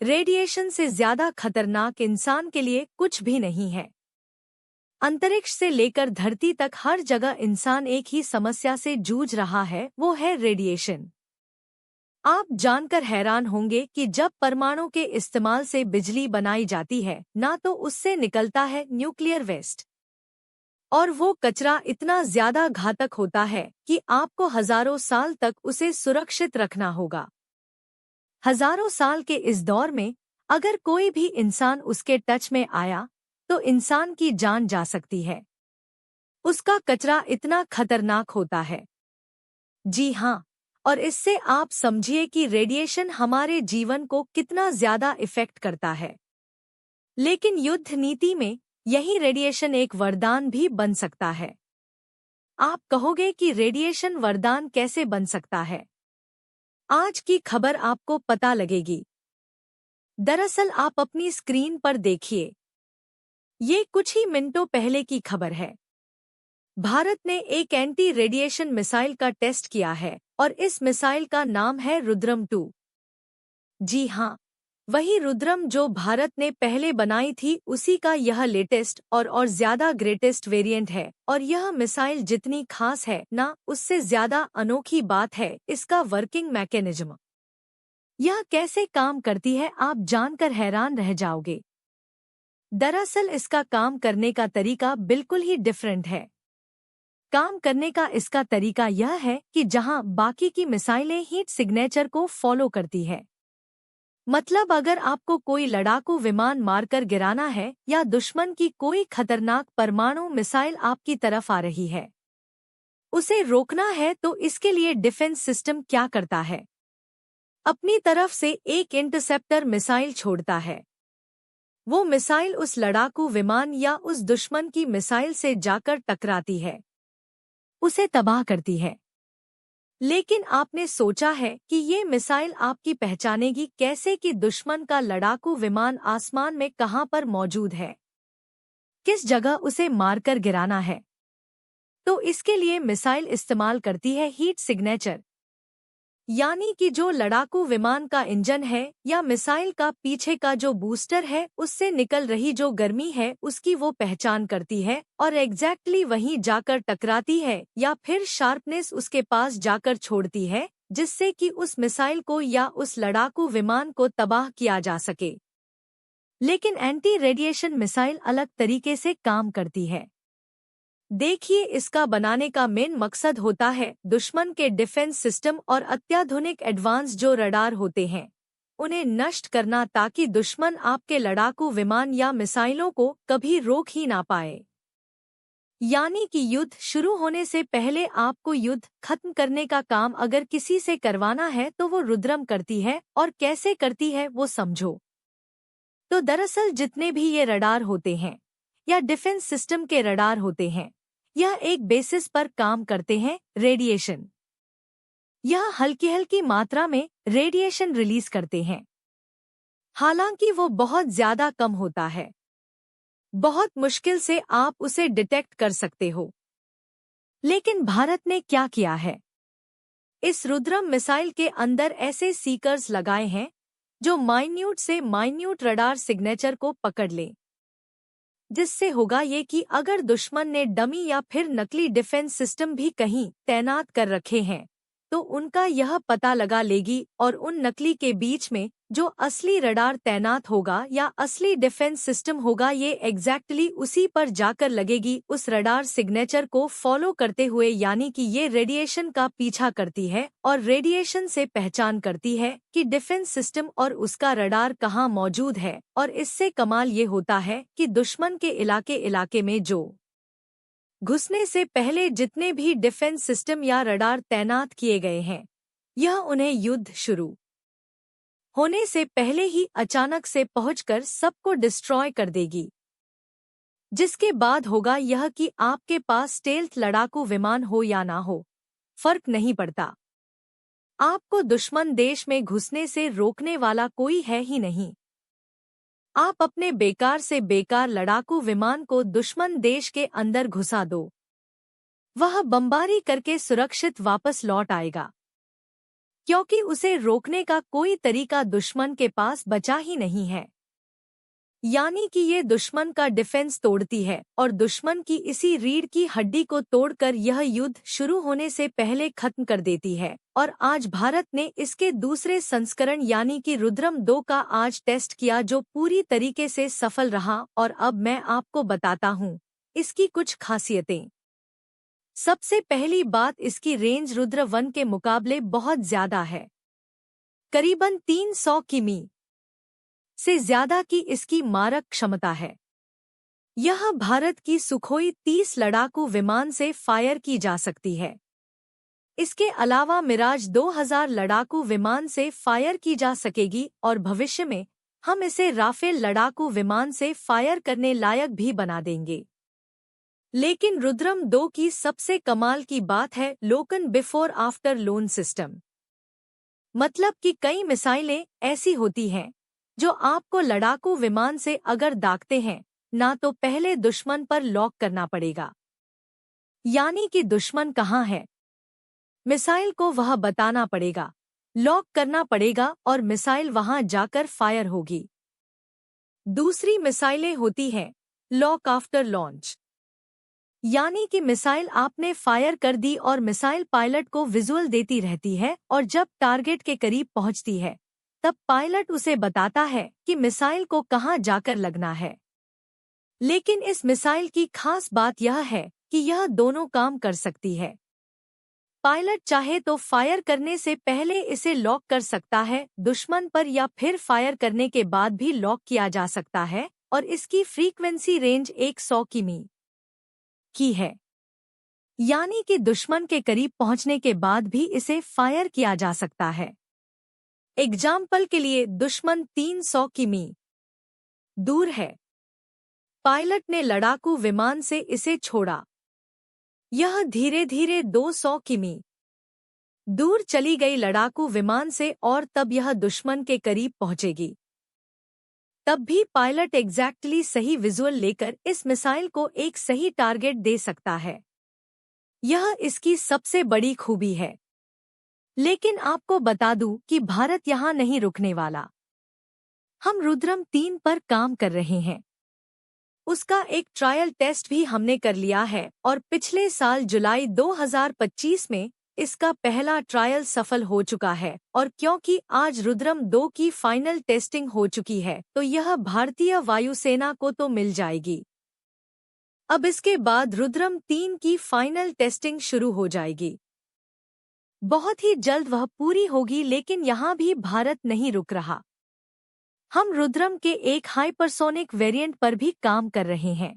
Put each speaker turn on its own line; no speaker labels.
Radiation से ज्यादा खतरनाक इंसान के लिए कुछ भी नहीं है। अंतरिक्ष से लेकर धरती तक हर जगह इंसान एक ही समस्या से जूझ रहा है, वो है रेडिएशन। आप जानकर हैरान होंगे कि जब परमाणु के इस्तेमाल से बिजली बनाई जाती है, ना तो उससे निकलता है न्यूक्लियर वेस्ट, और वो कचरा इतना ज्यादा घातक होता है कि आपको हजारों साल तक उसे सुरक्षित रखना होगा। हजारों साल के इस दौर में अगर कोई भी इंसान उसके टच में आया तो इंसान की जान जा सकती है। उसका कचरा इतना खतरनाक होता है। जी हाँ, और इससे आप समझिए कि रेडिएशन हमारे जीवन को कितना ज्यादा इफेक्ट करता है। लेकिन युद्ध नीति में यही रेडिएशन एक वरदान भी बन सकता है। आप कहोगे कि रेडिएशन वरदान कैसे बन सकता है? आज की खबर आपको पता लगेगी। दरअसल आप अपनी स्क्रीन पर देखिए, ये कुछ ही मिनटों पहले की खबर है। भारत ने एक एंटी रेडिएशन मिसाइल का टेस्ट किया है और इस मिसाइल का नाम है रुद्रम 2। जी हाँ, वही रुद्रम जो भारत ने पहले बनाई थी, उसी का यह लेटेस्ट और ज्यादा ग्रेटेस्ट वेरिएंट है। और यह मिसाइल जितनी खास है ना, उससे ज्यादा अनोखी बात है इसका वर्किंग मैकेनिज्म। यह कैसे काम करती है आप जानकर हैरान रह जाओगे। दरअसल इसका काम करने का तरीका बिल्कुल ही डिफरेंट है। काम करने का इसका तरीका यह है कि जहां बाकी की मिसाइलें हीट सिग्नेचर को फॉलो करती है, मतलब अगर आपको कोई लड़ाकू विमान मारकर गिराना है या दुश्मन की कोई खतरनाक परमाणु मिसाइल आपकी तरफ आ रही है, उसे रोकना है, तो इसके लिए डिफेंस सिस्टम क्या करता है? अपनी तरफ से एक इंटरसेप्टर मिसाइल छोड़ता है। वो मिसाइल उस लड़ाकू विमान या उस दुश्मन की मिसाइल से जाकर टकराती है, उसे तबाह करती है। लेकिन आपने सोचा है कि ये मिसाइल आपकी पहचानेगी कैसे कि दुश्मन का लड़ाकू विमान आसमान में कहां पर मौजूद है, किस जगह उसे मारकर गिराना है? तो इसके लिए मिसाइल इस्तेमाल करती है हीट सिग्नेचर, यानी कि जो लड़ाकू विमान का इंजन है या मिसाइल का पीछे का जो बूस्टर है, उससे निकल रही जो गर्मी है उसकी वो पहचान करती है और एग्जैक्टली वहीं जाकर टकराती है या फिर शार्पनेस उसके पास जाकर छोड़ती है, जिससे कि उस मिसाइल को या उस लड़ाकू विमान को तबाह किया जा सके। लेकिन एंटी रेडिएशन मिसाइल अलग तरीके से काम करती है। देखिए, इसका बनाने का मेन मकसद होता है दुश्मन के डिफेंस सिस्टम और अत्याधुनिक एडवांस जो रडार होते हैं, उन्हें नष्ट करना, ताकि दुश्मन आपके लड़ाकू विमान या मिसाइलों को कभी रोक ही ना पाए। यानी कि युद्ध शुरू होने से पहले आपको युद्ध खत्म करने का काम अगर किसी से करवाना है तो वो रुद्रम करती है, और कैसे करती है वो समझो। तो दरअसल जितने भी ये रडार होते हैं या डिफेंस सिस्टम के रडार होते हैं, यह एक बेसिस पर काम करते हैं रेडिएशन। यह हल्की हल्की मात्रा में रेडिएशन रिलीज करते हैं। हालांकि वो बहुत ज्यादा कम होता है, बहुत मुश्किल से आप उसे डिटेक्ट कर सकते हो। लेकिन भारत ने क्या किया है, इस रुद्रम मिसाइल के अंदर ऐसे सीकर्स लगाए हैं जो माइन्यूट से माइन्यूट रडार सिग्नेचर को पकड़ लें, जिससे होगा ये कि अगर दुश्मन ने डमी या फिर नकली डिफेंस सिस्टम भी कहीं तैनात कर रखे हैं, तो उनका यह पता लगा लेगी और उन नकली के बीच में जो असली रडार तैनात होगा या असली डिफेंस सिस्टम होगा, ये एग्जैक्टली उसी पर जाकर लगेगी उस रडार सिग्नेचर को फॉलो करते हुए। यानी कि ये रेडिएशन का पीछा करती है और रेडिएशन से पहचान करती है कि डिफेंस सिस्टम और उसका रडार कहाँ मौजूद है। और इससे कमाल ये होता है कि दुश्मन के इलाके में जो घुसने से पहले जितने भी डिफेंस सिस्टम या रडार तैनात किए गए हैं, यह उन्हें युद्ध शुरू होने से पहले ही अचानक से पहुंचकर सबको डिस्ट्रॉय कर देगी। जिसके बाद होगा यह कि आपके पास स्टेल्थ लड़ाकू विमान हो या ना हो, फर्क नहीं पड़ता। आपको दुश्मन देश में घुसने से रोकने वाला कोई है ही नहीं। आप अपने बेकार से बेकार लड़ाकू विमान को दुश्मन देश के अंदर घुसा दो, वह बमबारी करके सुरक्षित वापस लौट आएगा। क्योंकि उसे रोकने का कोई तरीका दुश्मन के पास बचा ही नहीं है। यानी कि ये दुश्मन का डिफेंस तोड़ती है और दुश्मन की इसी रीढ़ की हड्डी को तोड़कर यह युद्ध शुरू होने से पहले खत्म कर देती है। और आज भारत ने इसके दूसरे संस्करण यानी कि रुद्रम 2 का आज टेस्ट किया, जो पूरी तरीके से सफल रहा। और अब मैं आपको बताता हूँ इसकी कुछ खासियतें। सबसे पहली बात, इसकी रेंज रुद्र 1 के मुकाबले बहुत ज्यादा है, करीबन 300 किमी से ज्यादा की इसकी मारक क्षमता है। यह भारत की सुखोई 30 लड़ाकू विमान से फायर की जा सकती है। इसके अलावा मिराज 2000 लड़ाकू विमान से फायर की जा सकेगी और भविष्य में हम इसे राफेल लड़ाकू विमान से फायर करने लायक भी बना देंगे। लेकिन रुद्रम 2 की सबसे कमाल की बात है लोकन बिफोर आफ्टर लोन सिस्टम। मतलब कि कई मिसाइलें ऐसी होती हैं जो आपको लड़ाकू विमान से अगर दागते हैं ना, तो पहले दुश्मन पर लॉक करना पड़ेगा। यानी कि दुश्मन कहाँ है, मिसाइल को वह बताना पड़ेगा, लॉक करना पड़ेगा और मिसाइल वहां जाकर फायर होगी। दूसरी मिसाइलें होती हैं लॉक आफ्टर लॉन्च। यानी कि मिसाइल आपने फायर कर दी और मिसाइल पायलट को विजुअल देती रहती है और जब टारगेट के करीब पहुंचती है तब पायलट उसे बताता है कि मिसाइल को कहां जाकर लगना है। लेकिन इस मिसाइल की खास बात यह है कि यह दोनों काम कर सकती है। पायलट चाहे तो फायर करने से पहले इसे लॉक कर सकता है दुश्मन पर, या फिर फायर करने के बाद भी लॉक किया जा सकता है। और इसकी फ्रीक्वेंसी रेंज 100 किमी की है, यानी कि दुश्मन के करीब पहुंचने के बाद भी इसे फायर किया जा सकता है। एग्जाम्पल के लिए दुश्मन 300 किमी दूर है, पायलट ने लड़ाकू विमान से इसे छोड़ा, यह धीरे धीरे 200 किमी दूर चली गई लड़ाकू विमान से और तब यह दुश्मन के करीब पहुंचेगी। तब भी पायलट एग्जैक्टली सही विजुअल लेकर इस मिसाइल को एक सही टारगेट दे सकता है। यह इसकी सबसे बड़ी खूबी है। लेकिन आपको बता दूं कि भारत यहां नहीं रुकने वाला। हम रुद्रम 3 पर काम कर रहे हैं। उसका एक ट्रायल टेस्ट भी हमने कर लिया है और पिछले साल जुलाई 2025 में इसका पहला ट्रायल सफल हो चुका है। और क्योंकि आज रुद्रम 2 की फाइनल टेस्टिंग हो चुकी है तो यह भारतीय वायुसेना को तो मिल जाएगी। अब इसके बाद रुद्रम 3 की फाइनल टेस्टिंग शुरू हो जाएगी। बहुत ही जल्द वह पूरी होगी। लेकिन यहाँ भी भारत नहीं रुक रहा। हम रुद्रम के एक हाइपरसोनिक वेरिएंट पर भी काम कर रहे हैं।